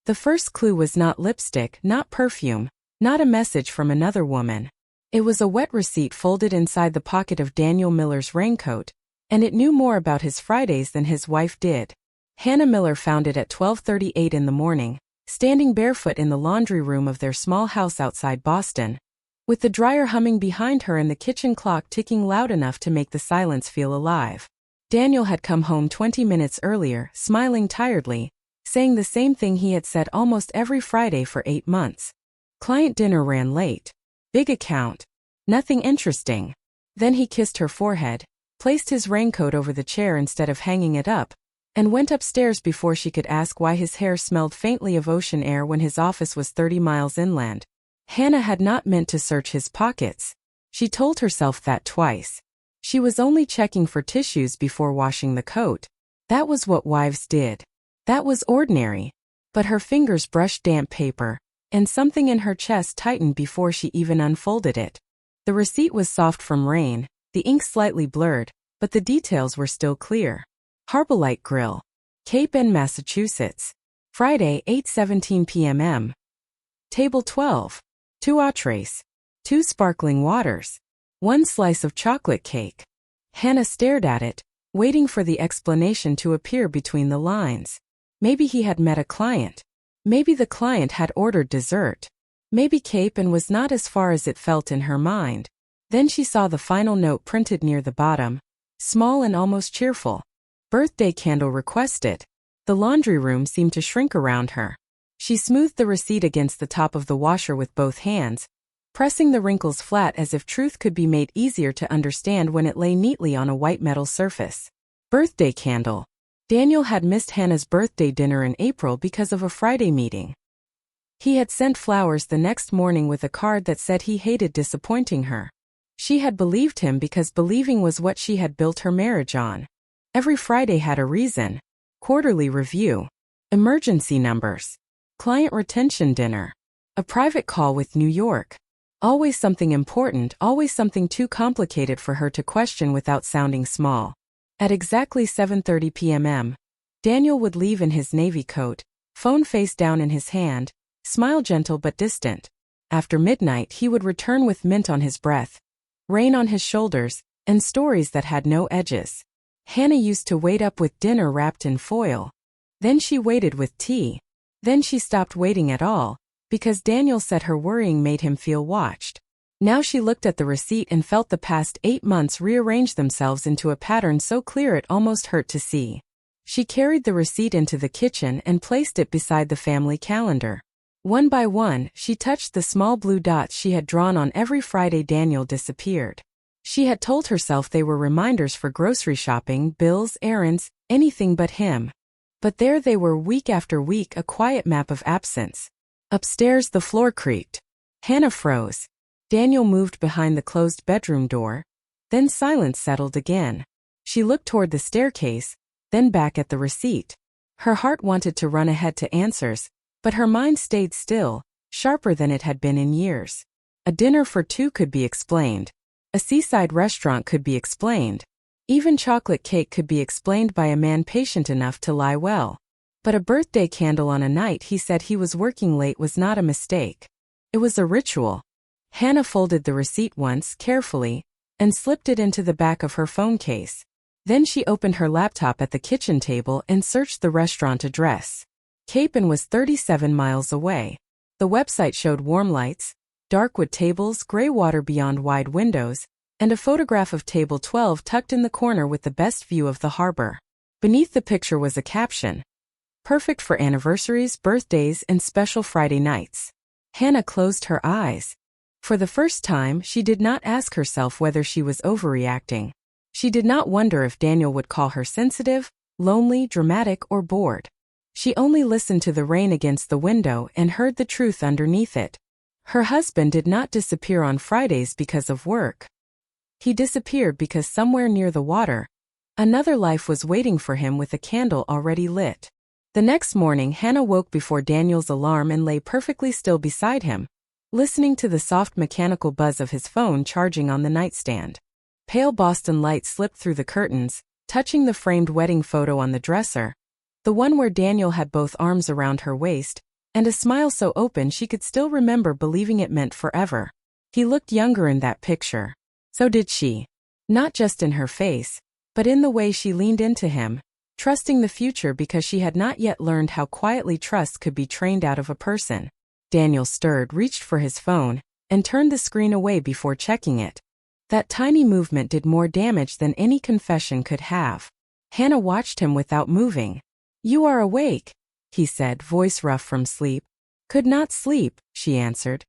The first clue was not lipstick, not perfume, not a message from another woman. It was a wet receipt folded inside the pocket of Daniel Miller's raincoat, and it knew more about his Fridays than his wife did. Hannah Miller found it at 12:38 in the morning, standing barefoot in the laundry room of their small house outside Boston, with the dryer humming behind her and the kitchen clock ticking loud enough to make the silence feel alive. Daniel had come home 20 minutes earlier, smiling tiredly, saying the same thing he had said almost every Friday for 8 months. Client dinner ran late. Big account. Nothing interesting. Then he kissed her forehead, placed his raincoat over the chair instead of hanging it up, and went upstairs before she could ask why his hair smelled faintly of ocean air when his office was 30 miles inland. Hannah had not meant to search his pockets. She told herself that twice. She was only checking for tissues before washing the coat. That was what wives did. That was ordinary. But her fingers brushed damp paper, and something in her chest tightened before she even unfolded it. The receipt was soft from rain, the ink slightly blurred, but the details were still clear. Harbolite Grill. Cape Bend, Massachusetts. Friday, 8:17 p.m. Table 12. 2 entrees. 2 sparkling waters. 1 slice of chocolate cake. Hannah stared at it, waiting for the explanation to appear between the lines. Maybe he had met a client. Maybe the client had ordered dessert. Maybe Cape Bend was not as far as it felt in her mind. Then she saw the final note printed near the bottom, small and almost cheerful. Birthday candle requested. The laundry room seemed to shrink around her. She smoothed the receipt against the top of the washer with both hands, pressing the wrinkles flat as if truth could be made easier to understand when it lay neatly on a white metal surface. Birthday candle. Daniel had missed Hannah's birthday dinner in April because of a Friday meeting. He had sent flowers the next morning with a card that said he hated disappointing her. She had believed him because believing was what she had built her marriage on. Every Friday had a reason. Quarterly review. Emergency numbers. Client retention dinner. A private call with New York. Always something important, always something too complicated for her to question without sounding small. At exactly 7:30 p.m., Daniel would leave in his navy coat, phone face down in his hand, smile gentle but distant. After midnight he would return with mint on his breath, rain on his shoulders, and stories that had no edges. Hannah used to wait up with dinner wrapped in foil. Then she waited with tea. Then she stopped waiting at all, because Daniel said her worrying made him feel watched. Now she looked at the receipt and felt the past 8 months rearrange themselves into a pattern so clear it almost hurt to see. She carried the receipt into the kitchen and placed it beside the family calendar. One by one, she touched the small blue dots she had drawn on every Friday Daniel disappeared. She had told herself they were reminders for grocery shopping, bills, errands, anything but him. But there they were week after week, a quiet map of absence. Upstairs the floor creaked. Hannah froze. Daniel moved behind the closed bedroom door. Then silence settled again. She looked toward the staircase, then back at the receipt. Her heart wanted to run ahead to answers, but her mind stayed still, sharper than it had been in years. A dinner for 2 could be explained. A seaside restaurant could be explained. Even chocolate cake could be explained by a man patient enough to lie well. But a birthday candle on a night he said he was working late was not a mistake. It was a ritual. Hannah folded the receipt once, carefully, and slipped it into the back of her phone case. Then she opened her laptop at the kitchen table and searched the restaurant address. Cape Bend was 37 miles away. The website showed warm lights, dark wood tables, gray water beyond wide windows, and a photograph of table 12 tucked in the corner with the best view of the harbor. Beneath the picture was a caption. Perfect for anniversaries, birthdays, and special Friday nights. Hannah closed her eyes. For the first time, she did not ask herself whether she was overreacting. She did not wonder if Daniel would call her sensitive, lonely, dramatic, or bored. She only listened to the rain against the window and heard the truth underneath it. Her husband did not disappear on Fridays because of work. He disappeared because somewhere near the water, another life was waiting for him with a candle already lit. The next morning Hannah woke before Daniel's alarm and lay perfectly still beside him, listening to the soft mechanical buzz of his phone charging on the nightstand. Pale Boston light slipped through the curtains, touching the framed wedding photo on the dresser, the one where Daniel had both arms around her waist, and a smile so open she could still remember believing it meant forever. He looked younger in that picture. So did she. Not just in her face, but in the way she leaned into him, trusting the future because she had not yet learned how quietly trust could be trained out of a person. Daniel stirred, reached for his phone, and turned the screen away before checking it. That tiny movement did more damage than any confession could have. Hannah watched him without moving. "You are awake," he said, voice rough from sleep. "Could not sleep," she answered.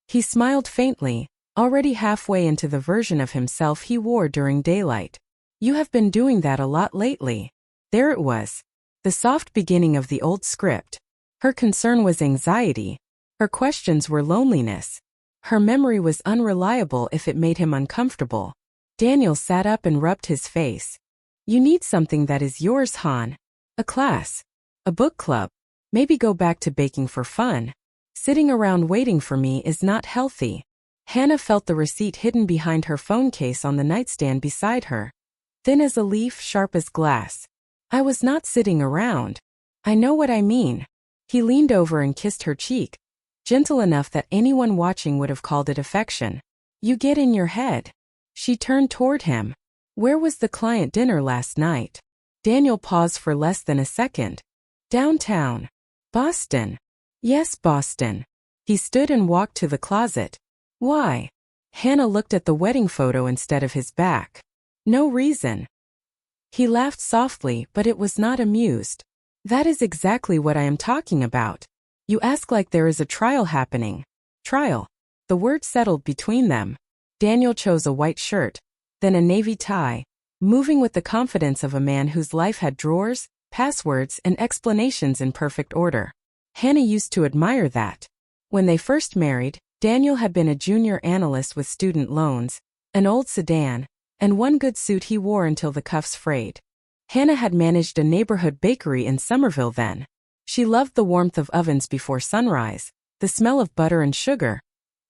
He smiled faintly, already halfway into the version of himself he wore during daylight. "You have been doing that a lot lately." There it was. The soft beginning of the old script. Her concern was anxiety. Her questions were loneliness. Her memory was unreliable if it made him uncomfortable. Daniel sat up and rubbed his face. "You need something that is yours, Han. A class. A book club. Maybe go back to baking for fun. Sitting around waiting for me is not healthy." Hannah felt the receipt hidden behind her phone case on the nightstand beside her. Thin as a leaf, sharp as glass. "I was not sitting around. I know what I mean." He leaned over and kissed her cheek, gentle enough that anyone watching would have called it affection. "You get in your head." She turned toward him. "Where was the client dinner last night?" Daniel paused for less than a second. "Downtown. Boston." "Yes, Boston." He stood and walked to the closet. "Why?" Hannah looked at the wedding photo instead of his back. "No reason." He laughed softly, but it was not amused. "That is exactly what I am talking about. You ask like there is a trial happening." Trial. The word settled between them. Daniel chose a white shirt, then a navy tie, moving with the confidence of a man whose life had drawers, passwords, and explanations in perfect order. Hannah used to admire that. When they first married, Daniel had been a junior analyst with student loans, an old sedan, and one good suit he wore until the cuffs frayed. Hannah had managed a neighborhood bakery in Somerville then. She loved the warmth of ovens before sunrise, the smell of butter and sugar,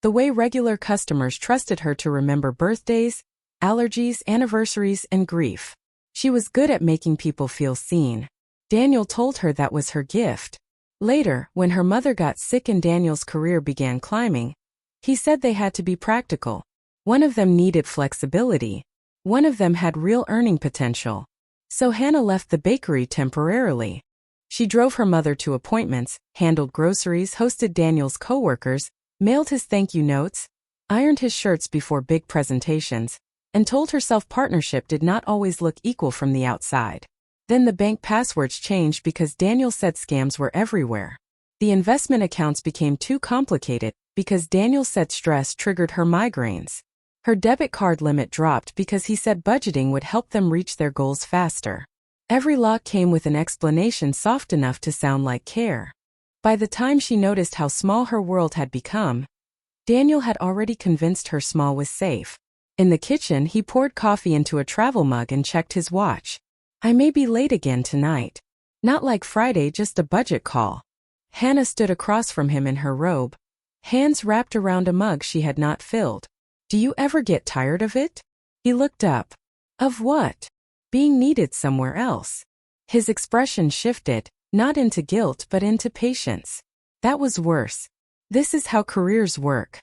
the way regular customers trusted her to remember birthdays, allergies, anniversaries, and grief. She was good at making people feel seen. Daniel told her that was her gift. Later, when her mother got sick and Daniel's career began climbing, he said they had to be practical. One of them needed flexibility. One of them had real earning potential. So Hannah left the bakery temporarily. She drove her mother to appointments, handled groceries, hosted Daniel's coworkers, mailed his thank you notes, ironed his shirts before big presentations, and told herself partnership did not always look equal from the outside. Then the bank passwords changed because Daniel said scams were everywhere. The investment accounts became too complicated because Daniel said stress triggered her migraines. Her debit card limit dropped because he said budgeting would help them reach their goals faster. Every lock came with an explanation soft enough to sound like care. By the time she noticed how small her world had become, Daniel had already convinced her small was safe. In the kitchen, he poured coffee into a travel mug and checked his watch. "I may be late again tonight." Not like Friday, just a budget call. Hannah stood across from him in her robe, hands wrapped around a mug she had not filled. "Do you ever get tired of it?" He looked up. "Of what?" "Being needed somewhere else." His expression shifted, not into guilt but into patience. That was worse. "This is how careers work.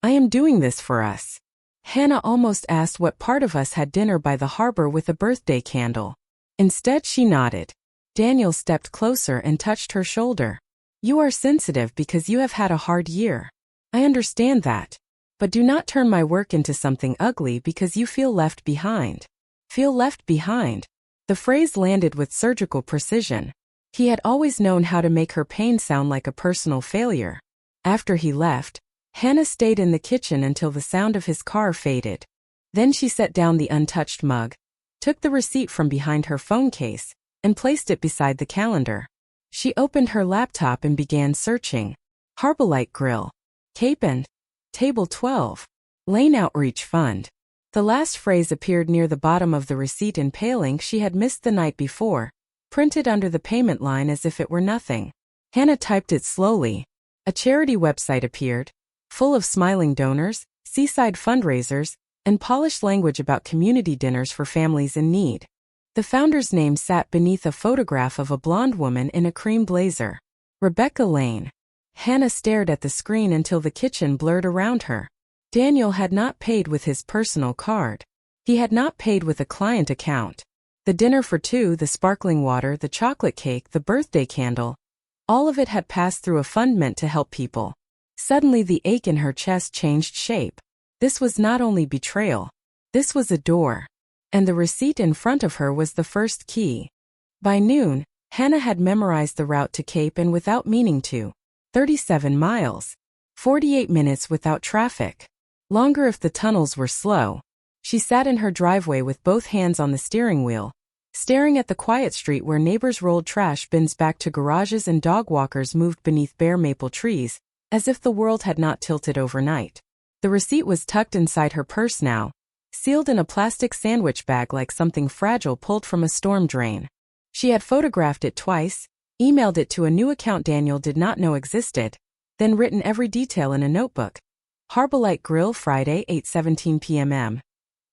I am doing this for us." Hannah almost asked what part of us had dinner by the harbor with a birthday candle. Instead she nodded. Daniel stepped closer and touched her shoulder. "You are sensitive because you have had a hard year. I understand that. But do not turn my work into something ugly because you feel left behind." Feel left behind. The phrase landed with surgical precision. He had always known how to make her pain sound like a personal failure. After he left, Hannah stayed in the kitchen until the sound of his car faded. Then she set down the untouched mug, took the receipt from behind her phone case, and placed it beside the calendar. She opened her laptop and began searching. Harbolite Grill. Cape and Table 12. Lane Outreach Fund. The last phrase appeared near the bottom of the receipt in pale ink she had missed the night before, printed under the payment line as if it were nothing. Hannah typed it slowly. A charity website appeared, full of smiling donors, seaside fundraisers, and polished language about community dinners for families in need. The founder's name sat beneath a photograph of a blonde woman in a cream blazer. Rebecca Lane. Hannah stared at the screen until the kitchen blurred around her. Daniel had not paid with his personal card. He had not paid with a client account. The dinner for two, the sparkling water, the chocolate cake, the birthday candle. All of it had passed through a fund meant to help people. Suddenly the ache in her chest changed shape. This was not only betrayal. This was a door. And the receipt in front of her was the first key. By noon, Hannah had memorized the route to Cape and without meaning to. 37 miles. 48 minutes without traffic. Longer if the tunnels were slow. She sat in her driveway with both hands on the steering wheel, staring at the quiet street where neighbors rolled trash bins back to garages and dog walkers moved beneath bare maple trees, as if the world had not tilted overnight. The receipt was tucked inside her purse now, sealed in a plastic sandwich bag like something fragile pulled from a storm drain. She had photographed it twice, emailed it to a new account Daniel did not know existed, then written every detail in a notebook. Heartbreak Grill, Friday, 8:17 p.m.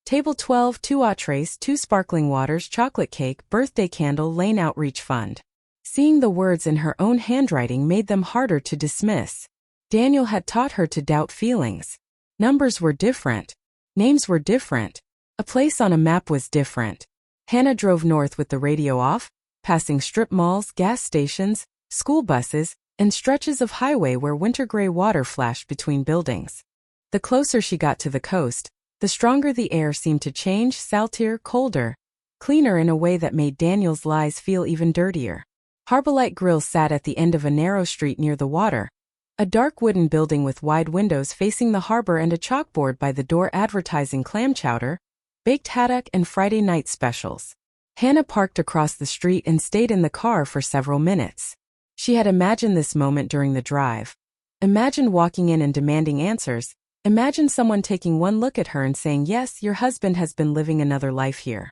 Table 12, 2 entrees, 2 sparkling waters, chocolate cake, birthday candle, Lane Outreach Fund. Seeing the words in her own handwriting made them harder to dismiss. Daniel had taught her to doubt feelings. Numbers were different. Names were different. A place on a map was different. Hannah drove north with the radio off, passing strip malls, gas stations, school buses, and stretches of highway where winter-gray water flashed between buildings. The closer she got to the coast, the stronger the air seemed to change, saltier, colder, cleaner in a way that made Daniel's lies feel even dirtier. Heartbreak Grill sat at the end of a narrow street near the water, a dark wooden building with wide windows facing the harbor and a chalkboard by the door advertising clam chowder, baked haddock, and Friday night specials. Hannah parked across the street and stayed in the car for several minutes. She had imagined this moment during the drive. Imagined walking in and demanding answers. Imagine someone taking one look at her and saying, "Yes, your husband has been living another life here."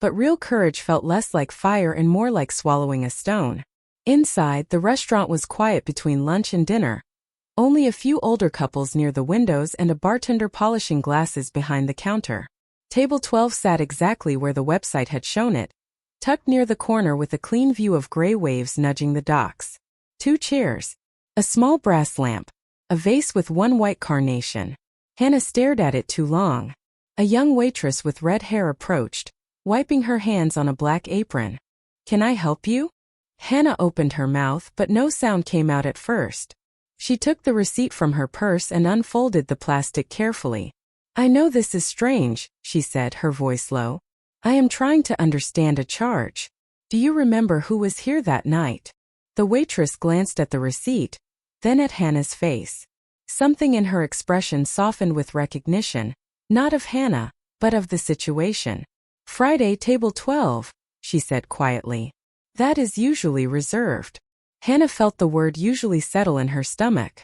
But real courage felt less like fire and more like swallowing a stone. Inside, the restaurant was quiet between lunch and dinner. Only a few older couples near the windows and a bartender polishing glasses behind the counter. Table 12 sat exactly where the website had shown it, tucked near the corner with a clean view of gray waves nudging the docks. 2 chairs. A small brass lamp. A vase with one white carnation. Hannah stared at it too long. A young waitress with red hair approached, wiping her hands on a black apron. "Can I help you?" Hannah opened her mouth, but no sound came out at first. She took the receipt from her purse and unfolded the plastic carefully. "I know this is strange," she said, her voice low. "I am trying to understand a charge. Do you remember who was here that night?" The waitress glanced at the receipt, then at Hannah's face. Something in her expression softened with recognition, not of Hannah, but of the situation. "Friday, table 12, she said quietly. "That is usually reserved." Hannah felt the word usually settle in her stomach.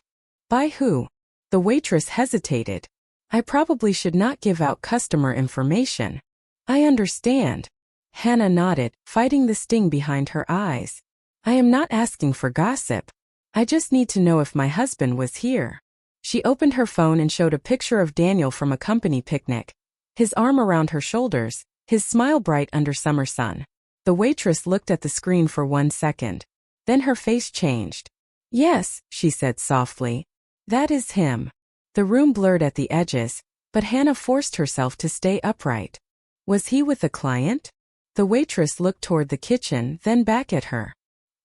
"By who?" The waitress hesitated. "I probably should not give out customer information." "I understand." Hannah nodded, fighting the sting behind her eyes. "I am not asking for gossip. I just need to know if my husband was here." She opened her phone and showed a picture of Daniel from a company picnic, his arm around her shoulders, his smile bright under summer sun. The waitress looked at the screen for 1 second. Then her face changed. "Yes," she said softly. "That is him." The room blurred at the edges, but Hannah forced herself to stay upright. "Was he with a client?" The waitress looked toward the kitchen, then back at her.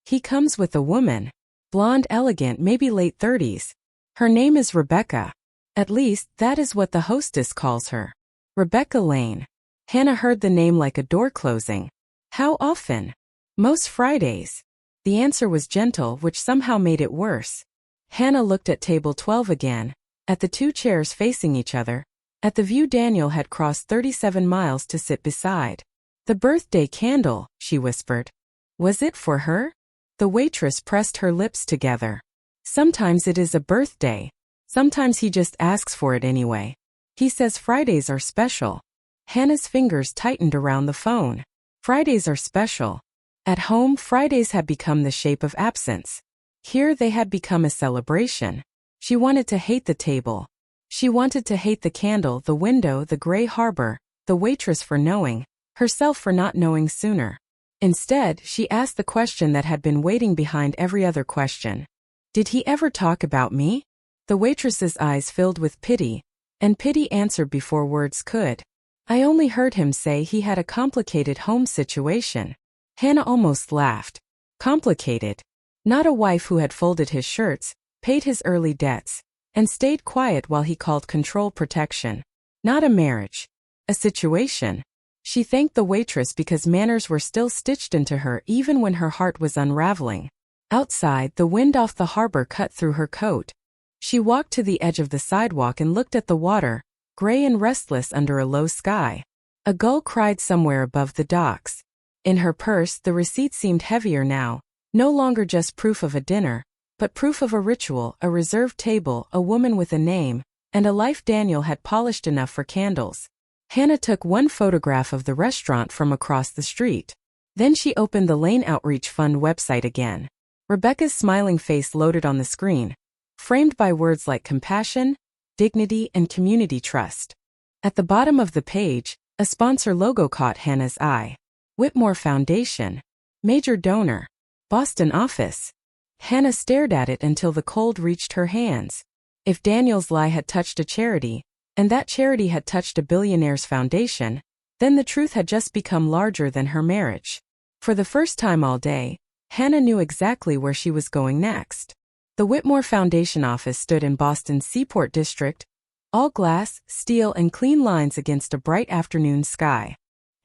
"He comes with a woman. Blonde, elegant, maybe late 30s. Her name is Rebecca. At least, that is what the hostess calls her. Rebecca Lane." Hannah heard the name like a door closing. "How often?" "Most Fridays." The answer was gentle, which somehow made it worse. Hannah looked at table 12 again, at the 2 chairs facing each other, at the view Daniel had crossed 37 miles to sit beside. "The birthday candle," she whispered. "Was it for her?" The waitress pressed her lips together. "Sometimes it is a birthday. Sometimes he just asks for it anyway. He says Fridays are special." Hannah's fingers tightened around the phone. Fridays are special. At home, Fridays had become the shape of absence. Here they had become a celebration. She wanted to hate the table. She wanted to hate the candle, the window, the gray harbor, the waitress for knowing, herself for not knowing sooner. Instead, she asked the question that had been waiting behind every other question. Did he ever talk about me? The waitress's eyes filled with pity, and pity answered before words could. I only heard him say he had a complicated home situation. Hannah almost laughed. Complicated? Not a wife who had folded his shirts, paid his early debts, and stayed quiet while he called control protection. Not a marriage. A situation. She thanked the waitress because manners were still stitched into her even when her heart was unraveling. Outside, the wind off the harbor cut through her coat. She walked to the edge of the sidewalk and looked at the water, gray and restless under a low sky. A gull cried somewhere above the docks. In her purse, the receipt seemed heavier now, no longer just proof of a dinner, but proof of a ritual, a reserved table, a woman with a name, and a life Daniel had polished enough for candles. Hannah took one photograph of the restaurant from across the street. Then she opened the Lane Outreach Fund website again. Rebecca's smiling face loaded on the screen, framed by words like compassion, dignity, and community trust. At the bottom of the page, a sponsor logo caught Hannah's eye. Whitmore Foundation. Major donor. Boston office. Hannah stared at it until the cold reached her hands. If Daniel's lie had touched a charity, and that charity had touched a billionaire's foundation, then the truth had just become larger than her marriage. For the first time all day, Hannah knew exactly where she was going next. The Whitmore Foundation office stood in Boston's Seaport District, all glass, steel, and clean lines against a bright afternoon sky.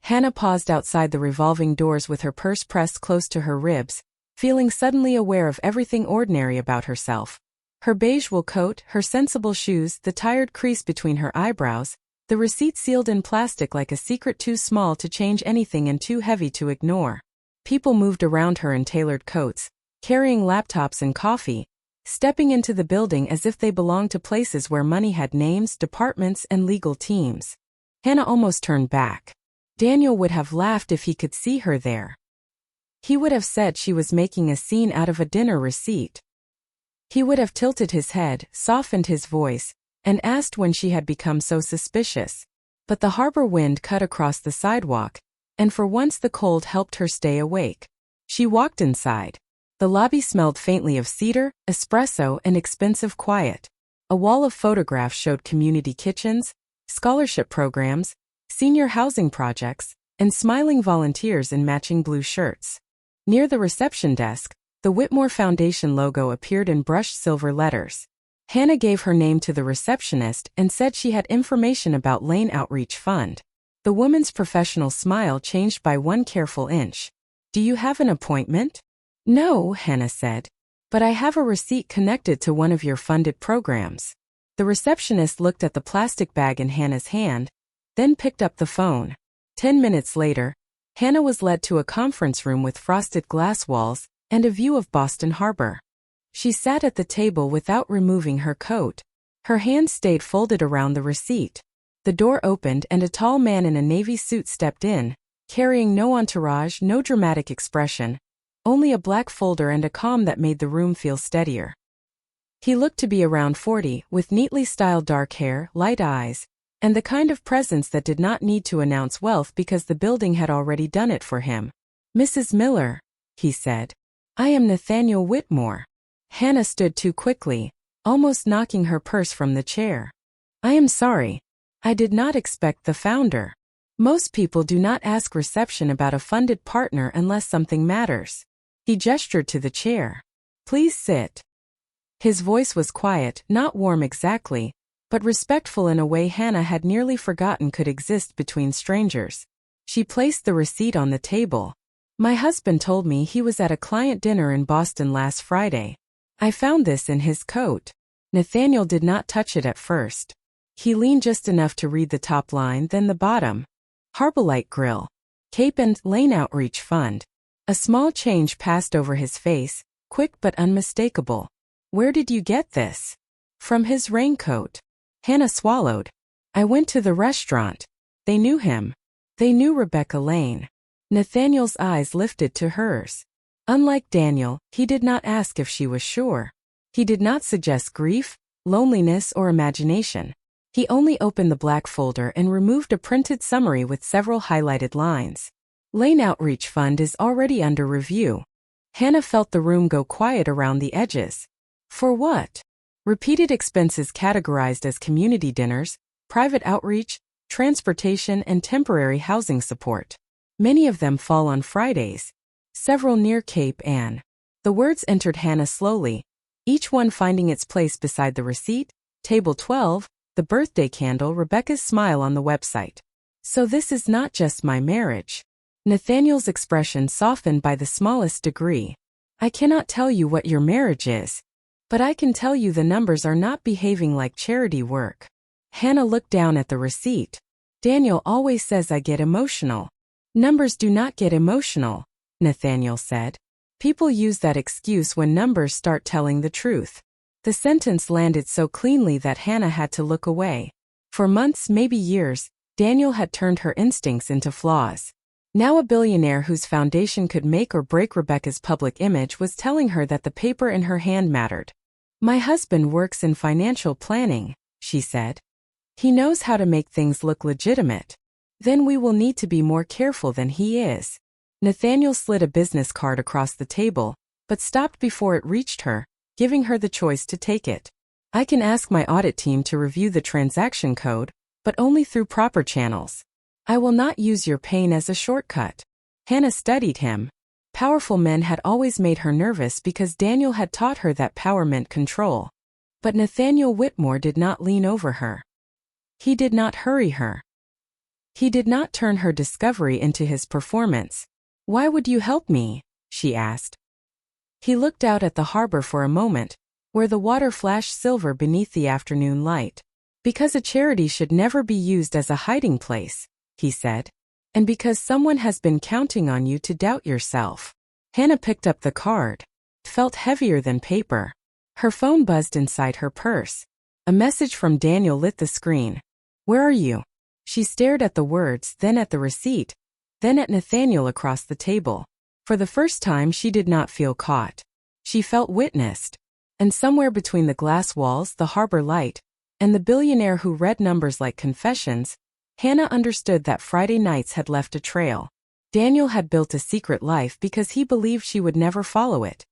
Hannah paused outside the revolving doors with her purse pressed close to her ribs, feeling suddenly aware of everything ordinary about herself. Her beige wool coat, her sensible shoes, the tired crease between her eyebrows, the receipt sealed in plastic like a secret too small to change anything and too heavy to ignore. People moved around her in tailored coats, carrying laptops and coffee, stepping into the building as if they belonged to places where money had names, departments, and legal teams. Hannah almost turned back. Daniel would have laughed if he could see her there. He would have said she was making a scene out of a dinner receipt. He would have tilted his head, softened his voice, and asked when she had become so suspicious. But the harbor wind cut across the sidewalk, and for once the cold helped her stay awake. She walked inside. The lobby smelled faintly of cedar, espresso, and expensive quiet. A wall of photographs showed community kitchens, scholarship programs, senior housing projects, and smiling volunteers in matching blue shirts. Near the reception desk, the Whitmore Foundation logo appeared in brushed silver letters. Hannah gave her name to the receptionist and said she had information about Lane Outreach Fund. The woman's professional smile changed by one careful inch. "Do you have an appointment?" "No," Hannah said, "but I have a receipt connected to one of your funded programs." The receptionist looked at the plastic bag in Hannah's hand, then picked up the phone. 10 minutes later, Hannah was led to a conference room with frosted glass walls and a view of Boston Harbor. She sat at the table without removing her coat. Her hands stayed folded around the receipt. The door opened and a tall man in a navy suit stepped in, carrying no entourage, no dramatic expression, only a black folder and a calm that made the room feel steadier. He looked to be around 40, with neatly styled dark hair, light eyes, and the kind of presence that did not need to announce wealth because the building had already done it for him. "Mrs. Miller," he said. "I am Nathaniel Whitmore." Hannah stood too quickly, almost knocking her purse from the chair. "I am sorry. I did not expect the founder. Most people do not ask reception about a funded partner unless something matters." He gestured to the chair. "Please sit." His voice was quiet, not warm exactly, but respectful in a way Hannah had nearly forgotten could exist between strangers. She placed the receipt on the table. "My husband told me he was at a client dinner in Boston last Friday. I found this in his coat." Nathaniel did not touch it at first. He leaned just enough to read the top line, then the bottom. Harbolite Grill. Cape and Lane Outreach Fund. A small change passed over his face, quick but unmistakable. "Where did you get this?" "From his raincoat." Hannah swallowed. "I went to the restaurant." They knew him. They knew Rebecca Lane. Nathaniel's eyes lifted to hers. Unlike Daniel, he did not ask if she was sure. He did not suggest grief, loneliness, or imagination. He only opened the black folder and removed a printed summary with several highlighted lines. Lane Outreach Fund is already under review. Hannah felt the room go quiet around the edges. For what? Repeated expenses categorized as community dinners, private outreach, transportation, and temporary housing support. Many of them fall on Fridays. Several near Cape Ann. The words entered Hannah slowly, each one finding its place beside the receipt, table 12, the birthday candle, Rebecca's smile on the website. So this is not just my marriage. Nathaniel's expression softened by the smallest degree. I cannot tell you what your marriage is, but I can tell you the numbers are not behaving like charity work. Hannah looked down at the receipt. Daniel always says I get emotional. Numbers do not get emotional, Nathaniel said. People use that excuse when numbers start telling the truth. The sentence landed so cleanly that Hannah had to look away. For months, maybe years, Daniel had turned her instincts into flaws. Now a billionaire whose foundation could make or break Rebecca's public image was telling her that the paper in her hand mattered. My husband works in financial planning, she said. He knows how to make things look legitimate. Then we will need to be more careful than he is. Nathaniel slid a business card across the table, but stopped before it reached her, giving her the choice to take it. I can ask my audit team to review the transaction code, but only through proper channels. I will not use your pain as a shortcut. Hannah studied him. Powerful men had always made her nervous because Daniel had taught her that power meant control. But Nathaniel Whitmore did not lean over her. He did not hurry her. He did not turn her discovery into his performance. Why would you help me? She asked. He looked out at the harbor for a moment, where the water flashed silver beneath the afternoon light. Because a charity should never be used as a hiding place, he said. And because someone has been counting on you to doubt yourself. Hannah picked up the card. It felt heavier than paper. Her phone buzzed inside her purse. A message from Daniel lit the screen. Where are you? She stared at the words, then at the receipt, then at Nathaniel across the table. For the first time she did not feel caught. She felt witnessed. And somewhere between the glass walls, the harbor light, and the billionaire who read numbers like confessions, Hannah understood that Friday nights had left a trail. Daniel had built a secret life because he believed she would never follow it.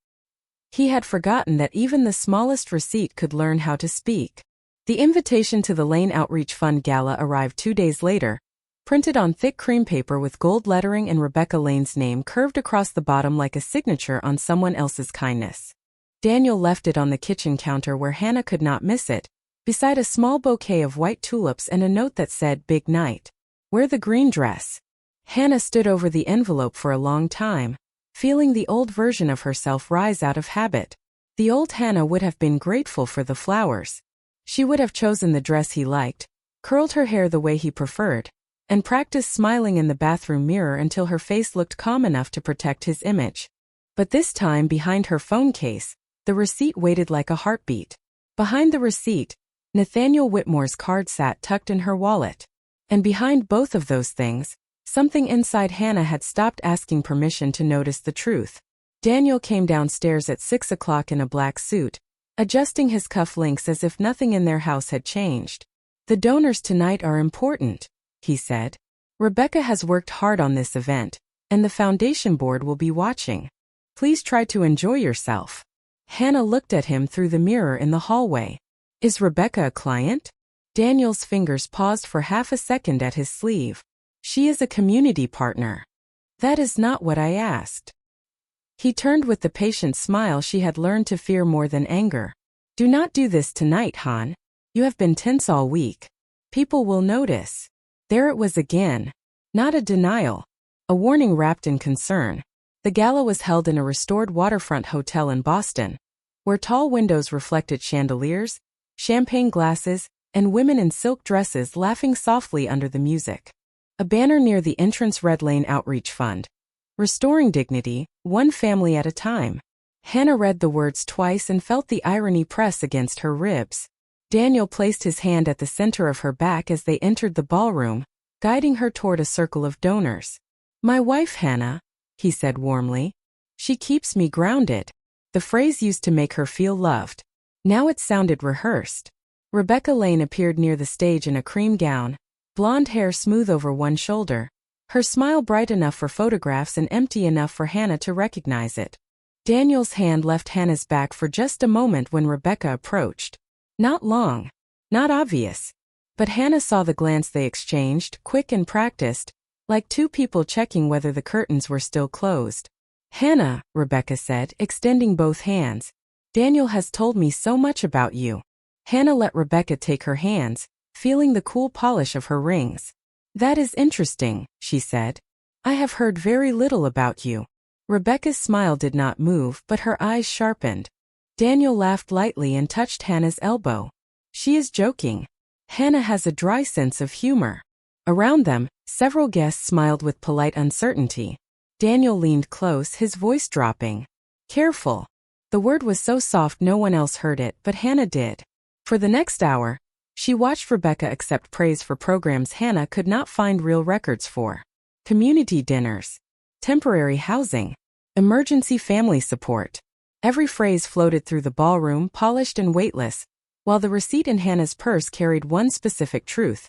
He had forgotten that even the smallest receipt could learn how to speak. The invitation to the Lane Outreach Fund Gala arrived 2 days later, printed on thick cream paper with gold lettering and Rebecca Lane's name curved across the bottom like a signature on someone else's kindness. Daniel left it on the kitchen counter where Hannah could not miss it, beside a small bouquet of white tulips and a note that said, Big night. Wear the green dress. Hannah stood over the envelope for a long time, feeling the old version of herself rise out of habit. The old Hannah would have been grateful for the flowers. She would have chosen the dress he liked, curled her hair the way he preferred, and practiced smiling in the bathroom mirror until her face looked calm enough to protect his image. But this time, behind her phone case, the receipt waited like a heartbeat. Behind the receipt, Nathaniel Whitmore's card sat tucked in her wallet. And behind both of those things, something inside Hannah had stopped asking permission to notice the truth. Daniel came downstairs at 6 o'clock in a black suit, adjusting his cufflinks as if nothing in their house had changed. The donors tonight are important, he said. Rebecca has worked hard on this event, and the foundation board will be watching. Please try to enjoy yourself. Hannah looked at him through the mirror in the hallway. Is Rebecca a client? Daniel's fingers paused for half a second at his sleeve. She is a community partner. That is not what I asked. He turned with the patient smile she had learned to fear more than anger. Do not do this tonight, Han. You have been tense all week. People will notice. There it was again. Not a denial. A warning wrapped in concern. The gala was held in a restored waterfront hotel in Boston, where tall windows reflected chandeliers, champagne glasses, and women in silk dresses laughing softly under the music. A banner near the entrance read Lane Outreach Fund. Restoring dignity, one family at a time. Hannah read the words twice and felt the irony press against her ribs. Daniel placed his hand at the center of her back as they entered the ballroom, guiding her toward a circle of donors. My wife, Hannah, he said warmly. She keeps me grounded. The phrase used to make her feel loved. Now it sounded rehearsed. Rebecca Lane appeared near the stage in a cream gown, blonde hair smooth over one shoulder, her smile bright enough for photographs and empty enough for Hannah to recognize it. Daniel's hand left Hannah's back for just a moment when Rebecca approached. Not long. Not obvious. But Hannah saw the glance they exchanged, quick and practiced, like two people checking whether the curtains were still closed. "Hannah," Rebecca said, extending both hands, "Daniel has told me so much about you." Hannah let Rebecca take her hands, feeling the cool polish of her rings. "That is interesting," she said. "I have heard very little about you." Rebecca's smile did not move, but her eyes sharpened. Daniel laughed lightly and touched Hannah's elbow. "She is joking." Hannah has a dry sense of humor. Around them, several guests smiled with polite uncertainty. Daniel leaned close, his voice dropping. "Careful." The word was so soft no one else heard it, but Hannah did. For the next hour, she watched Rebecca accept praise for programs Hannah could not find real records for. Community dinners, temporary housing, emergency family support. Every phrase floated through the ballroom, polished and weightless, while the receipt in Hannah's purse carried one specific truth.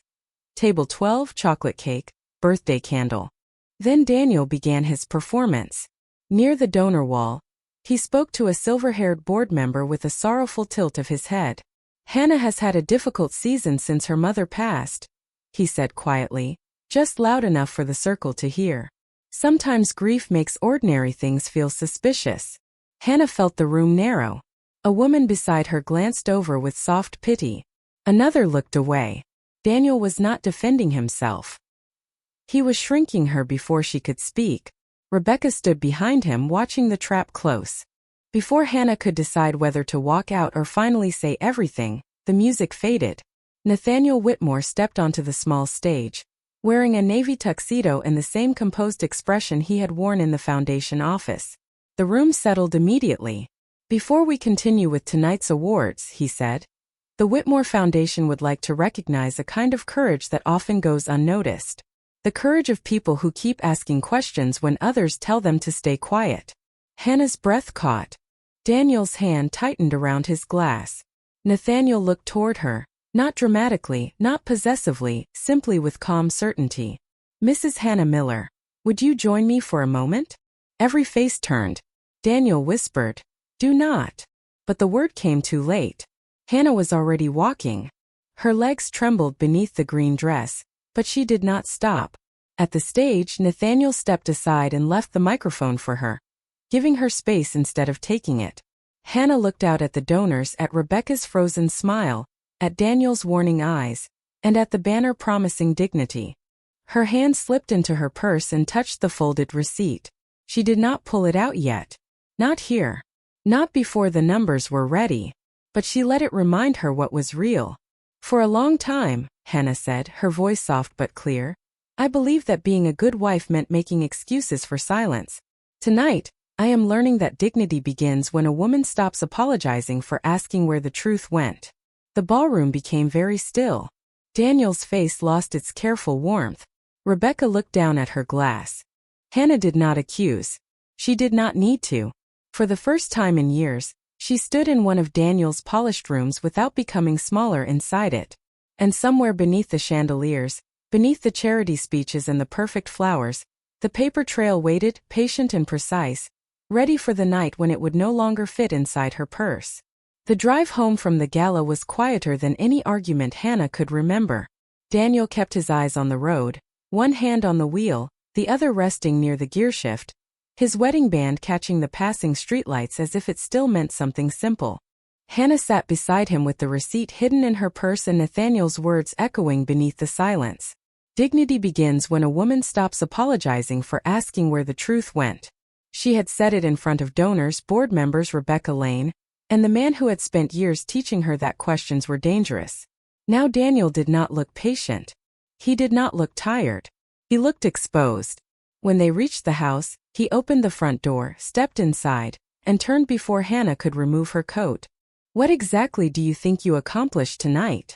Table 12, chocolate cake, birthday candle. Then Daniel began his performance. Near the donor wall, he spoke to a silver-haired board member with a sorrowful tilt of his head. "Hannah has had a difficult season since her mother passed," he said quietly, just loud enough for the circle to hear. "Sometimes grief makes ordinary things feel suspicious." Hannah felt the room narrow. A woman beside her glanced over with soft pity. Another looked away. Daniel was not defending himself. He was shrinking her before she could speak. Rebecca stood behind him, watching the trap close. Before Hannah could decide whether to walk out or finally say everything, the music faded. Nathaniel Whitmore stepped onto the small stage, wearing a navy tuxedo and the same composed expression he had worn in the foundation office. The room settled immediately. "Before we continue with tonight's awards," he said, "the Whitmore Foundation would like to recognize a kind of courage that often goes unnoticed. The courage of people who keep asking questions when others tell them to stay quiet." Hannah's breath caught. Daniel's hand tightened around his glass. Nathaniel looked toward her, not dramatically, not possessively, simply with calm certainty. "Mrs. Hannah Miller, would you join me for a moment?" Every face turned. Daniel whispered, "Do not." But the word came too late. Hannah was already walking. Her legs trembled beneath the green dress, but she did not stop. At the stage, Nathaniel stepped aside and left the microphone for her, giving her space instead of taking it. Hannah looked out at the donors, at Rebecca's frozen smile, at Daniel's warning eyes, and at the banner promising dignity. Her hand slipped into her purse and touched the folded receipt. She did not pull it out yet. Not here. Not before the numbers were ready. But she let it remind her what was real. "For a long time," Hannah said, her voice soft but clear, "I believed that being a good wife meant making excuses for silence. Tonight, I am learning that dignity begins when a woman stops apologizing for asking where the truth went." The ballroom became very still. Daniel's face lost its careful warmth. Rebecca looked down at her glass. Hannah did not accuse. She did not need to. For the first time in years, she stood in one of Daniel's polished rooms without becoming smaller inside it. And somewhere beneath the chandeliers, beneath the charity speeches and the perfect flowers, the paper trail waited, patient and precise, ready for the night when it would no longer fit inside her purse. The drive home from the gala was quieter than any argument Hannah could remember. Daniel kept his eyes on the road, one hand on the wheel, the other resting near the gearshift, his wedding band catching the passing streetlights as if it still meant something simple. Hannah sat beside him with the receipt hidden in her purse and Nathaniel's words echoing beneath the silence. "Dignity begins when a woman stops apologizing for asking where the truth went." She had said it in front of donors, board members Rebecca Lane, and the man who had spent years teaching her that questions were dangerous. Now Daniel did not look patient. He did not look tired. He looked exposed. When they reached the house, he opened the front door, stepped inside, and turned before Hannah could remove her coat. "What exactly do you think you accomplished tonight?"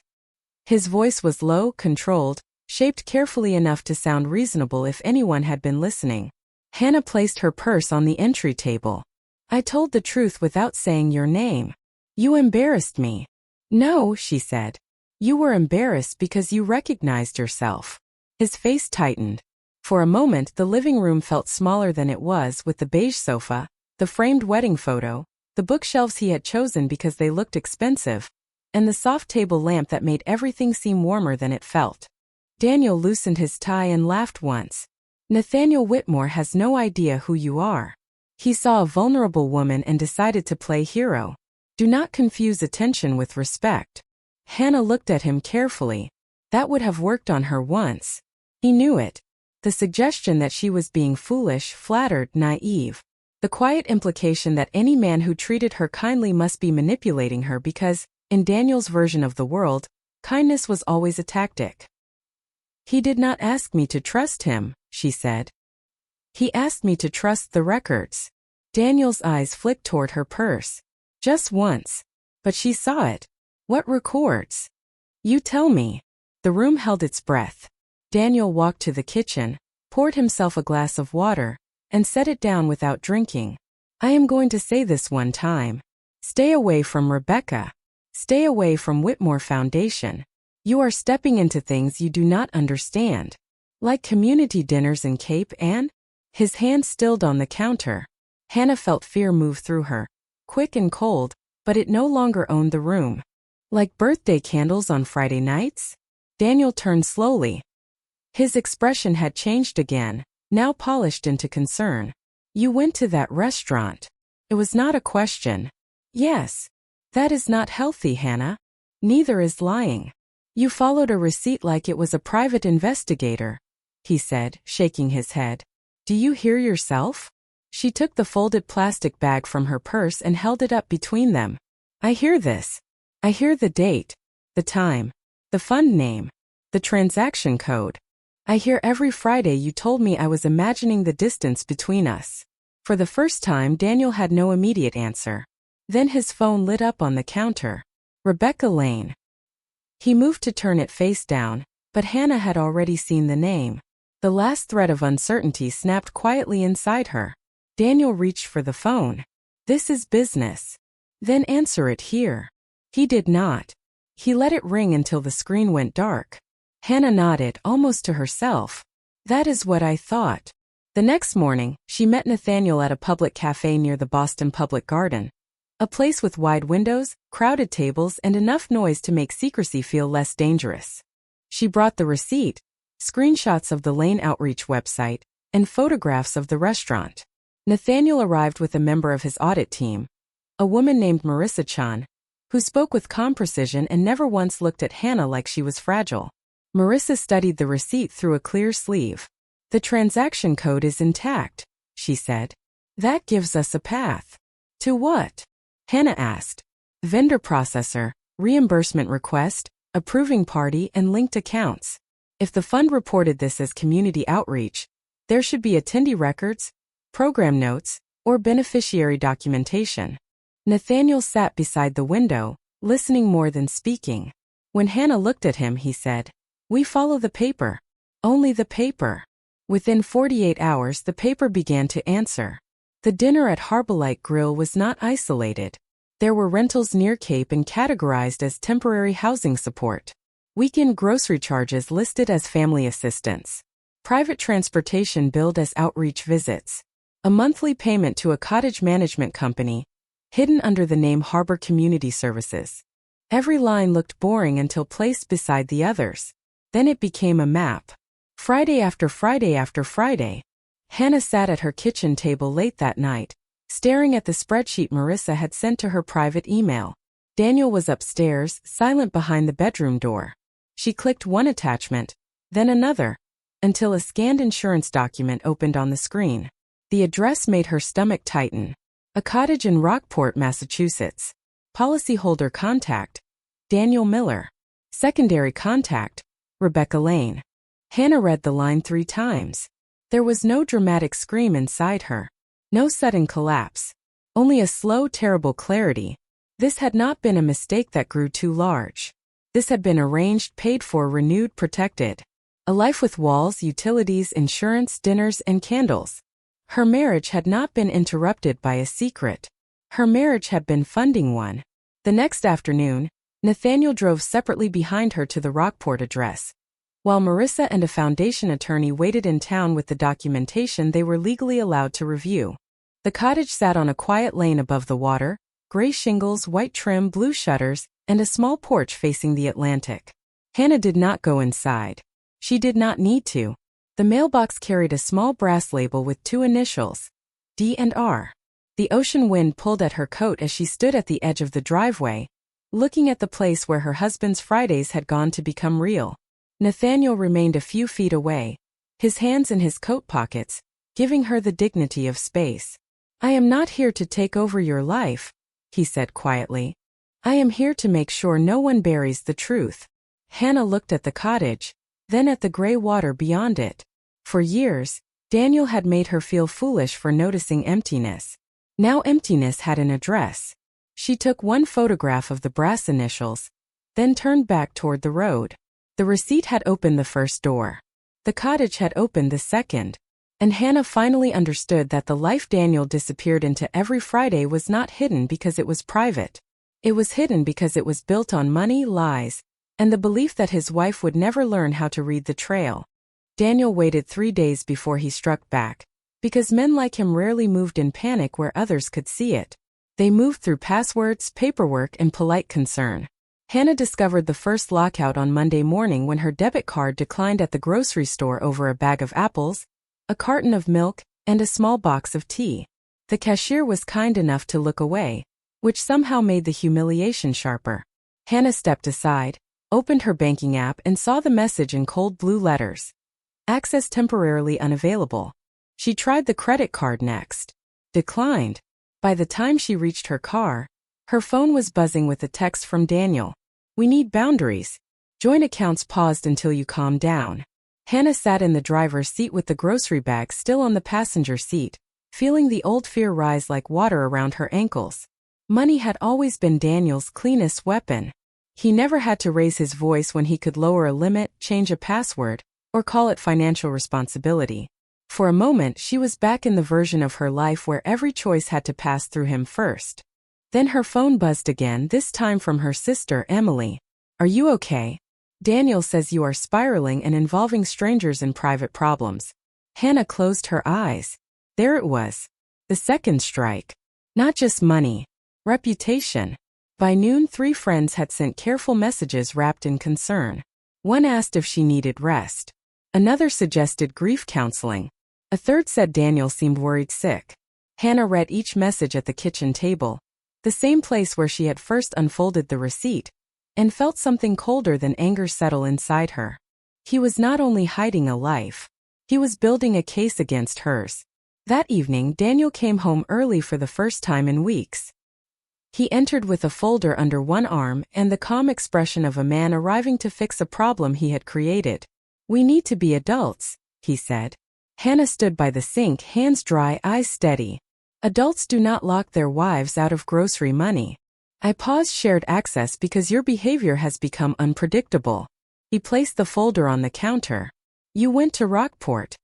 His voice was low, controlled, shaped carefully enough to sound reasonable if anyone had been listening. Hannah placed her purse on the entry table. "I told the truth without saying your name. You embarrassed me." "No," she said. "You were embarrassed because you recognized yourself." His face tightened. For a moment, the living room felt smaller than it was, with the beige sofa, the framed wedding photo, the bookshelves he had chosen because they looked expensive, and the soft table lamp that made everything seem warmer than it felt. Daniel loosened his tie and laughed once. Nathaniel Whitmore has no idea who you are. He saw a vulnerable woman and decided to play hero. Do not confuse attention with respect. Hannah looked at him carefully. That would have worked on her once. He knew it. The suggestion that she was being foolish, flattered, naive. The quiet implication that any man who treated her kindly must be manipulating her because, in Daniel's version of the world, kindness was always a tactic. He did not ask me to trust him, she said. He asked me to trust the records. Daniel's eyes flicked toward her purse. Just once. But she saw it. What records? You tell me. The room held its breath. Daniel walked to the kitchen, poured himself a glass of water, and set it down without drinking. I am going to say this one time. Stay away from Rebecca. Stay away from Whitmore Foundation. You are stepping into things you do not understand. Like community dinners in Cape Ann? His hand stilled on the counter. Hannah felt fear move through her. Quick and cold, but it no longer owned the room. Like birthday candles on Friday nights? Daniel turned slowly. His expression had changed again, now polished into concern. You went to that restaurant. It was not a question. Yes. That is not healthy, Hannah. Neither is lying. You followed a receipt like it was a private investigator, he said, shaking his head. Do you hear yourself? She took the folded plastic bag from her purse and held it up between them. I hear this. I hear the date, the time, the fund name, the transaction code. I hear every Friday you told me I was imagining the distance between us. For the first time, Daniel had no immediate answer. Then his phone lit up on the counter. Rebecca Lane. He moved to turn it face down, but Hannah had already seen the name. The last thread of uncertainty snapped quietly inside her. Daniel reached for the phone. This is business. Then answer it here. He did not. He let it ring until the screen went dark. Hannah nodded, almost to herself. That is what I thought. The next morning, she met Nathaniel at a public cafe near the Boston Public Garden. A place with wide windows, crowded tables, and enough noise to make secrecy feel less dangerous. She brought the receipt, screenshots of the Lane Outreach website, and photographs of the restaurant. Nathaniel arrived with a member of his audit team, a woman named Marissa Chan, who spoke with calm precision and never once looked at Hannah like she was fragile. Marissa studied the receipt through a clear sleeve. The transaction code is intact, she said. That gives us a path. To what? Hannah asked. Vendor processor, reimbursement request, approving party, and linked accounts. If the fund reported this as community outreach, there should be attendee records, program notes, or beneficiary documentation. Nathaniel sat beside the window, listening more than speaking. When Hannah looked at him, he said, We follow the paper. Only the paper. Within 48 hours, the paper began to answer. The dinner at Harbolite Grill was not isolated. There were rentals near Cape and categorized as temporary housing support. Weekend grocery charges listed as family assistance. Private transportation billed as outreach visits. A monthly payment to a cottage management company, hidden under the name Harbor Community Services. Every line looked boring until placed beside the others. Then it became a map. Friday after Friday after Friday. Hannah sat at her kitchen table late that night, staring at the spreadsheet Marissa had sent to her private email. Daniel was upstairs, silent behind the bedroom door. She clicked one attachment, then another, until a scanned insurance document opened on the screen. The address made her stomach tighten. A cottage in Rockport, Massachusetts. Policyholder contact, Daniel Miller. Secondary contact, Rebecca Lane. Hannah read the line 3 times. There was no dramatic scream inside her. No sudden collapse. Only a slow, terrible clarity. This had not been a mistake that grew too large. This had been arranged, paid for, renewed, protected. A life with walls, utilities, insurance, dinners, and candles. Her marriage had not been interrupted by a secret. Her marriage had been funding one. The next afternoon, Nathaniel drove separately behind her to the Rockport address. While Marissa and a foundation attorney waited in town with the documentation they were legally allowed to review. The cottage sat on a quiet lane above the water, gray shingles, white trim, blue shutters, and a small porch facing the Atlantic. Hannah did not go inside. She did not need to. The mailbox carried a small brass label with 2 initials, D and R. The ocean wind pulled at her coat as she stood at the edge of the driveway, looking at the place where her husband's Fridays had gone to become real. Nathaniel remained a few feet away, his hands in his coat pockets, giving her the dignity of space. "I am not here to take over your life," he said quietly. "I am here to make sure no one buries the truth." Hannah looked at the cottage, then at the gray water beyond it. For years, Daniel had made her feel foolish for noticing emptiness. Now emptiness had an address. She took one photograph of the brass initials, then turned back toward the road. The receipt had opened the first door. The cottage had opened the second. And Hannah finally understood that the life Daniel disappeared into every Friday was not hidden because it was private. It was hidden because it was built on money, lies, and the belief that his wife would never learn how to read the trail. Daniel waited 3 days before he struck back, because men like him rarely moved in panic where others could see it. They moved through passwords, paperwork, and polite concern. Hannah discovered the first lockout on Monday morning when her debit card declined at the grocery store over a bag of apples, a carton of milk, and a small box of tea. The cashier was kind enough to look away, which somehow made the humiliation sharper. Hannah stepped aside, opened her banking app, and saw the message in cold blue letters. Access temporarily unavailable. She tried the credit card next. Declined. By the time she reached her car, her phone was buzzing with a text from Daniel. "We need boundaries. Joint accounts paused until you calm down." Hannah sat in the driver's seat with the grocery bag still on the passenger seat, feeling the old fear rise like water around her ankles. Money had always been Daniel's cleanest weapon. He never had to raise his voice when he could lower a limit, change a password, or call it financial responsibility. For a moment, she was back in the version of her life where every choice had to pass through him first. Then her phone buzzed again, this time from her sister, Emily. "Are you okay? Daniel says you are spiraling and involving strangers in private problems." Hannah closed her eyes. There it was. The second strike. Not just money. Reputation. By noon, 3 friends had sent careful messages wrapped in concern. One asked if she needed rest. Another suggested grief counseling. A third said Daniel seemed worried sick. Hannah read each message at the kitchen table, the same place where she had first unfolded the receipt, and felt something colder than anger settle inside her. He was not only hiding a life, he was building a case against hers. That evening, Daniel came home early for the first time in weeks. He entered with a folder under one arm and the calm expression of a man arriving to fix a problem he had created. "We need to be adults," he said. Hannah stood by the sink, hands dry, eyes steady. "Adults do not lock their wives out of grocery money. I paused shared access because your behavior has become unpredictable." He placed the folder on the counter. "You went to Rockport.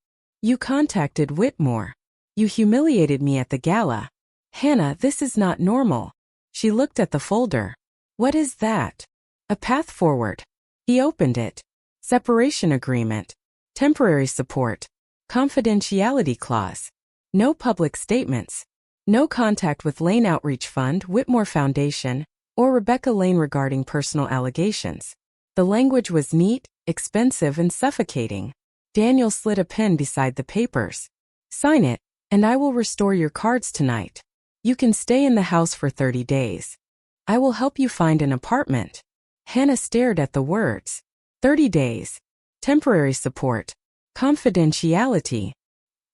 You contacted Whitmore. You humiliated me at the gala. Hannah, this is not normal." She looked at the folder. "What is that?" "A path forward." He opened it. "Separation agreement. Temporary support. Confidentiality clause. No public statements. No contact with Lane Outreach Fund, Whitmore Foundation, or Rebecca Lane regarding personal allegations." The language was neat, expensive, and suffocating. Daniel slid a pen beside the papers. "Sign it, and I will restore your cards tonight. You can stay in the house for 30 days. I will help you find an apartment." Hannah stared at the words. 30 days. Temporary support. Confidentiality.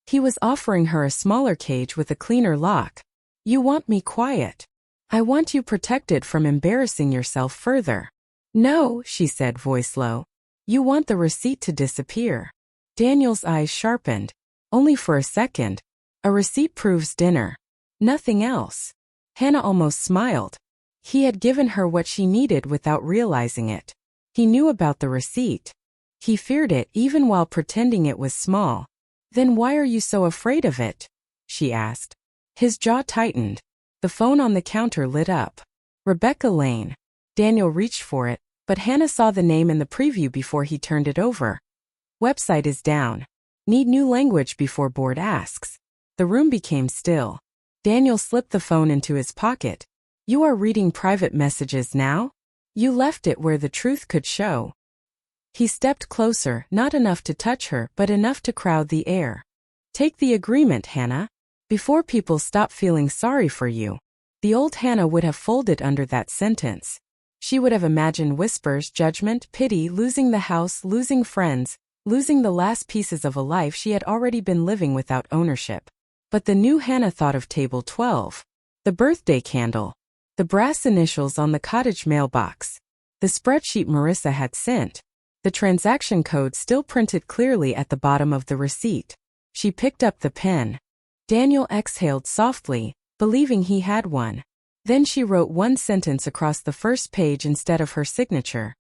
He was offering her a smaller cage with a cleaner lock. "You want me quiet. I want you protected from embarrassing yourself further." "No," she said, voice low. "You want the receipt to disappear." Daniel's eyes sharpened. "Only for a second. A receipt proves dinner. Nothing else." Hannah almost smiled. He had given her what she needed without realizing it. He knew about the receipt. He feared it even while pretending it was small. "Then why are you so afraid of it?" she asked. His jaw tightened. The phone on the counter lit up. Rebecca Lane. Daniel reached for it, But Hannah saw the name in the preview before he turned it over. Website is down. Need new language before board asks. The room became still. Daniel slipped the phone into his pocket. You are reading private messages now? You left it where the truth could show. He stepped closer, not enough to touch her, but enough to crowd the air. Take the agreement, Hannah. Before people stop feeling sorry for you. The old Hannah would have folded under that sentence. She would have imagined whispers, judgment, pity, losing the house, losing friends, losing the last pieces of a life she had already been living without ownership. But the new Hannah thought of table 12. The birthday candle. The brass initials on the cottage mailbox. The spreadsheet Marissa had sent. The transaction code still printed clearly at the bottom of the receipt. She picked up the pen. Daniel exhaled softly, believing he had one. Then she wrote one sentence across the first page instead of her signature.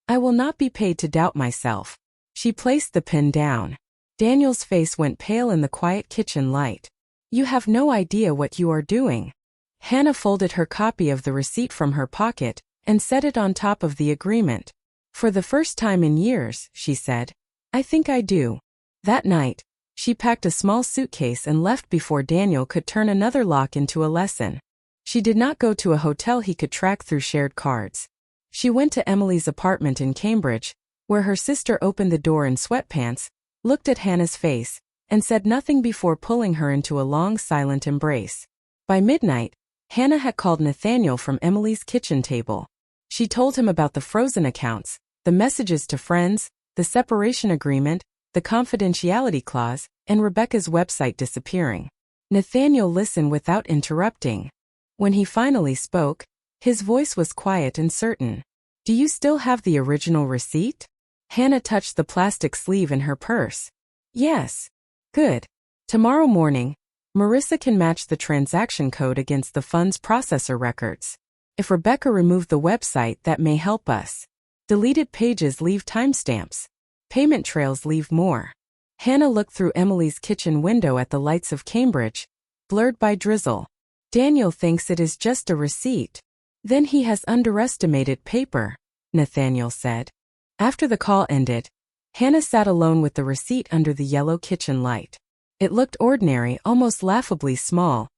I will not be paid to doubt myself. She placed the pen down. Daniel's face went pale in the quiet kitchen light. You have no idea what you are doing. Hannah folded her copy of the receipt from her pocket and set it on top of the agreement. For the first time in years, she said, I think I do. That night, she packed a small suitcase and left before Daniel could turn another lock into a lesson. She did not go to a hotel he could track through shared cards. She went to Emily's apartment in Cambridge, where her sister opened the door in sweatpants, looked at Hannah's face, and said nothing before pulling her into a long silent embrace. By midnight, Hannah had called Nathaniel from Emily's kitchen table. She told him about the frozen accounts, the messages to friends, the separation agreement, the confidentiality clause, and Rebecca's website disappearing. Nathaniel listened without interrupting. When he finally spoke, his voice was quiet and certain. Do you still have the original receipt? Hannah touched the plastic sleeve in her purse. Yes. Good. Tomorrow morning, Marissa can match the transaction code against the fund's processor records. If Rebecca removed the website, that may help us. Deleted pages leave timestamps. Payment trails leave more. Hannah looked through Emily's kitchen window at the lights of Cambridge, blurred by drizzle. Daniel thinks it is just a receipt. Then he has underestimated paper, Nathaniel said. After the call ended, Hannah sat alone with the receipt under the yellow kitchen light. It looked ordinary, almost laughably small.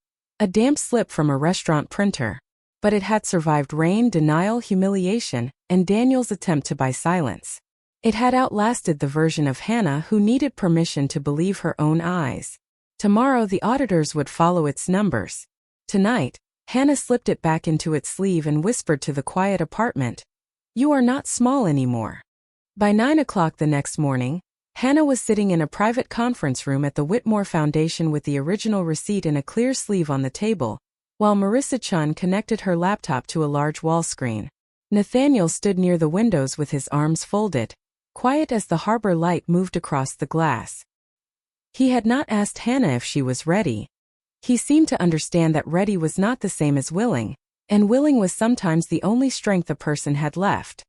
A damp slip from a restaurant printer. But it had survived rain, denial, humiliation, and Daniel's attempt to buy silence. It had outlasted the version of Hannah who needed permission to believe her own eyes. Tomorrow the auditors would follow its numbers. Tonight, Hannah slipped it back into its sleeve and whispered to the quiet apartment, You are not small anymore. By 9 o'clock the next morning, Hannah was sitting in a private conference room at the Whitmore Foundation with the original receipt in a clear sleeve on the table, while Marissa Chun connected her laptop to a large wall screen. Nathaniel stood near the windows with his arms folded, quiet as the harbor light moved across the glass. He had not asked Hannah if she was ready. He seemed to understand that ready was not the same as willing, and willing was sometimes the only strength a person had left.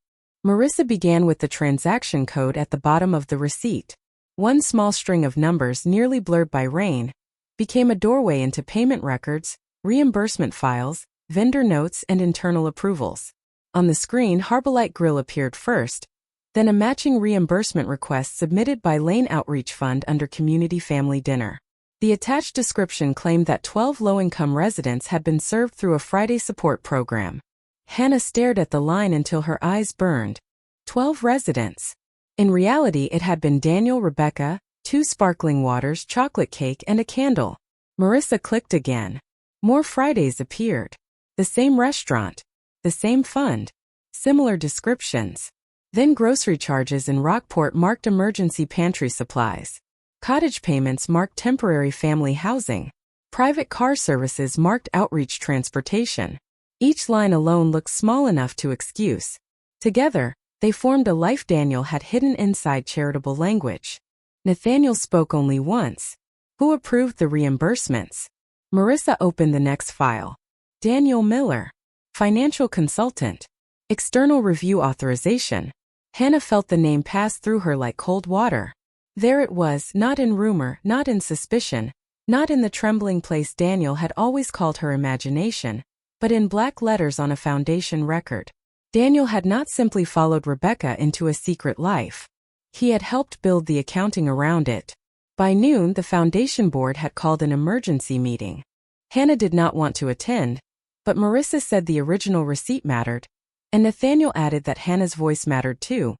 Marissa began with the transaction code at the bottom of the receipt. One small string of numbers, nearly blurred by rain, became a doorway into payment records, reimbursement files, vendor notes, and internal approvals. On the screen, Harbolite Grill appeared first, then a matching reimbursement request submitted by Lane Outreach Fund under Community Family Dinner. The attached description claimed that 12 low-income residents had been served through a Friday support program. Hannah stared at the line until her eyes burned. 12 residents. In reality, it had been Daniel, Rebecca, 2 sparkling waters, chocolate cake, and a candle. Marissa clicked again. More Fridays appeared. The same restaurant. The same fund. Similar descriptions. Then grocery charges in Rockport marked emergency pantry supplies. Cottage payments marked temporary family housing. Private car services marked outreach transportation. Each line alone looked small enough to excuse. Together, they formed a life Daniel had hidden inside charitable language. Nathaniel spoke only once. Who approved the reimbursements? Marissa opened the next file. Daniel Miller. Financial consultant. External review authorization. Hannah felt the name pass through her like cold water. There it was, not in rumor, not in suspicion, not in the trembling place Daniel had always called her imagination, but in black letters on a foundation record. Daniel had not simply followed Rebecca into a secret life. He had helped build the accounting around it. By noon, the foundation board had called an emergency meeting. Hannah did not want to attend, but Marissa said the original receipt mattered, and Nathaniel added that Hannah's voice mattered too,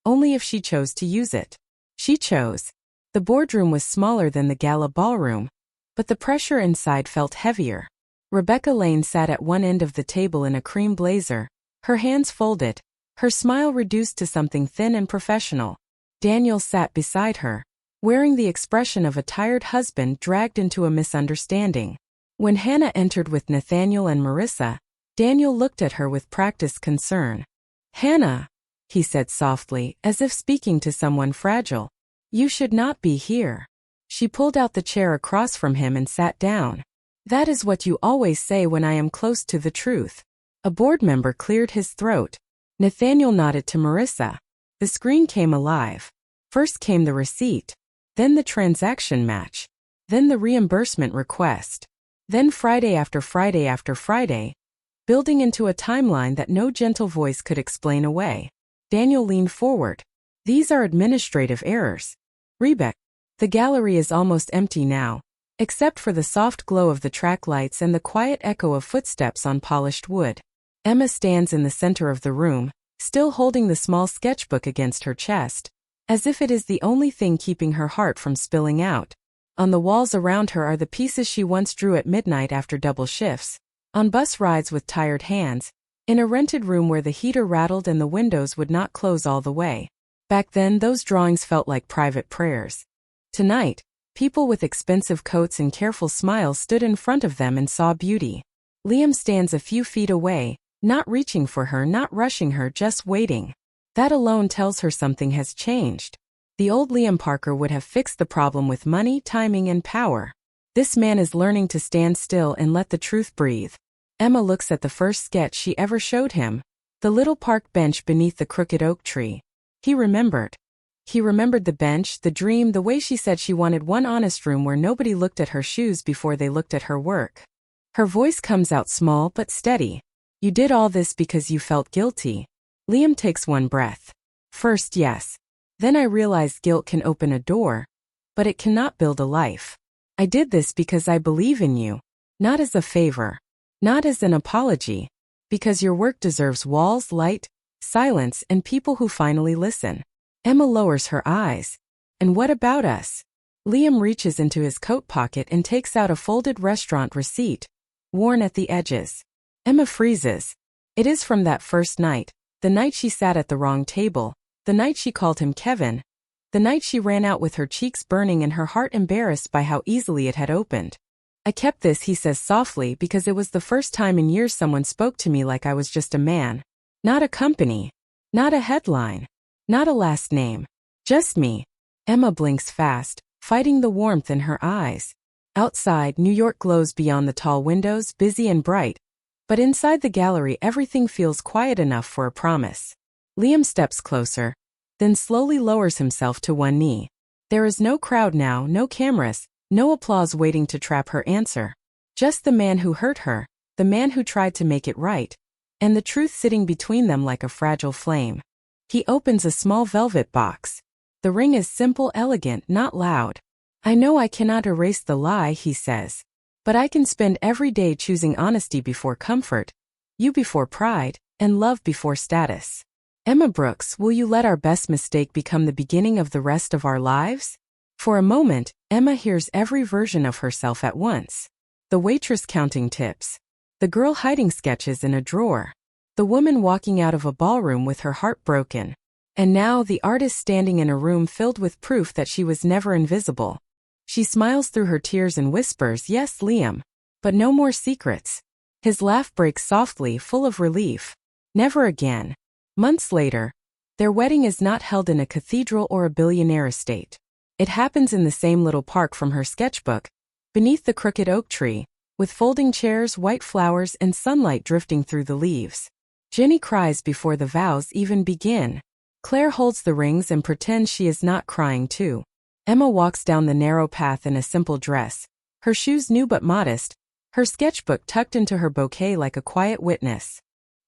only if she chose to use it. She chose. The boardroom was smaller than the gala ballroom, but the pressure inside felt heavier. Rebecca Lane sat at one end of the table in a cream blazer, her hands folded, her smile reduced to something thin and professional. Daniel sat beside her, wearing the expression of a tired husband dragged into a misunderstanding. When Hannah entered with Nathaniel and Marissa, Daniel looked at her with practiced concern. "Hannah," he said softly, as if speaking to someone fragile, "you should not be here." She pulled out the chair across from him and sat down. "That is what you always say when I am close to the truth." A board member cleared his throat. Nathaniel nodded to Marissa. The screen came alive. First came the receipt, then the transaction match, then the reimbursement request, then Friday after Friday after Friday, building into a timeline that no gentle voice could explain away. Daniel leaned forward. "These are administrative errors. Rebecca." The gallery is almost empty now, except for the soft glow of the track lights and the quiet echo of footsteps on polished wood. Emma stands in the center of the room, still holding the small sketchbook against her chest, as if it is the only thing keeping her heart from spilling out. On the walls around her are the pieces she once drew at midnight after double shifts, on bus rides with tired hands, in a rented room where the heater rattled and the windows would not close all the way. Back then, those drawings felt like private prayers. Tonight, people with expensive coats and careful smiles stood in front of them and saw beauty. Liam stands a few feet away, not reaching for her, not rushing her, just waiting. That alone tells her something has changed. The old Liam Parker would have fixed the problem with money, timing, and power. This man is learning to stand still and let the truth breathe. Emma looks at the first sketch she ever showed him, the little park bench beneath the crooked oak tree. He remembered. He remembered the bench, the dream, the way she said she wanted one honest room where nobody looked at her shoes before they looked at her work. Her voice comes out small but steady. "You did all this because you felt guilty." Liam takes one breath. "First, yes. Then I realized guilt can open a door, but it cannot build a life. I did this because I believe in you, not as a favor, not as an apology, because your work deserves walls, light, silence, and people who finally listen." Emma lowers her eyes. "And what about us?" Liam reaches into his coat pocket and takes out a folded restaurant receipt, worn at the edges. Emma freezes. It is from that first night, the night she sat at the wrong table, the night she called him Kevin, the night she ran out with her cheeks burning and her heart embarrassed by how easily it had opened. "I kept this," he says softly, "because it was the first time in years someone spoke to me like I was just a man. Not a company. Not a headline. Not a last name. Just me." Emma blinks fast, fighting the warmth in her eyes. Outside, New York glows beyond the tall windows, busy and bright, but inside the gallery everything feels quiet enough for a promise. Liam steps closer, then slowly lowers himself to one knee. There is no crowd now, no cameras, no applause waiting to trap her answer. Just the man who hurt her, the man who tried to make it right, and the truth sitting between them like a fragile flame. He opens a small velvet box. The ring is simple, elegant, not loud. "I know I cannot erase the lie," he says, "but I can spend every day choosing honesty before comfort, you before pride, and love before status." Emma Brooks, will you let our best mistake become the beginning of the rest of our lives? For a moment, Emma hears every version of herself at once. The waitress counting tips. The girl hiding sketches in a drawer. The woman walking out of a ballroom with her heart broken. And now the artist standing in a room filled with proof that she was never invisible. She smiles through her tears and whispers, "Yes, Liam." But no more secrets. His laugh breaks softly, full of relief. Never again. Months later, their wedding is not held in a cathedral or a billionaire estate. It happens in the same little park from her sketchbook, beneath the crooked oak tree, with folding chairs, white flowers, and sunlight drifting through the leaves. Jenny cries before the vows even begin. Claire holds the rings and pretends she is not crying too. Emma walks down the narrow path in a simple dress, her shoes new but modest, her sketchbook tucked into her bouquet like a quiet witness.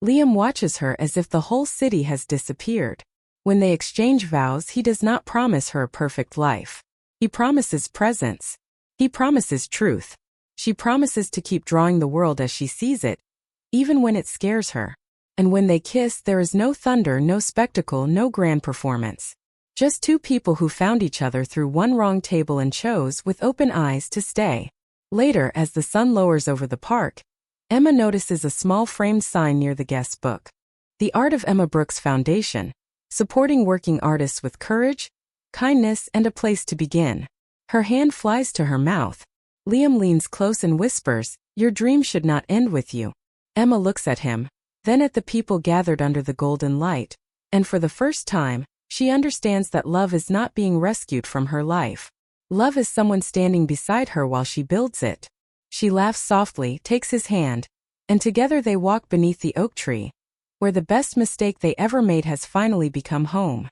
Liam watches her as if the whole city has disappeared. When they exchange vows, he does not promise her a perfect life. He promises presence. He promises truth. She promises to keep drawing the world as she sees it, even when it scares her. And when they kiss, there is no thunder, no spectacle, no grand performance. Just two people who found each other through one wrong table and chose, with open eyes, to stay. Later, as the sun lowers over the park, Emma notices a small framed sign near the guest book. The Art of Emma Brooks Foundation, supporting working artists with courage, kindness, and a place to begin. Her hand flies to her mouth. Liam leans close and whispers, "Your dream should not end with you." Emma looks at him, then at the people gathered under the golden light, and for the first time, she understands that love is not being rescued from her life. Love is someone standing beside her while she builds it. She laughs softly, takes his hand, and together they walk beneath the oak tree, where the best mistake they ever made has finally become home.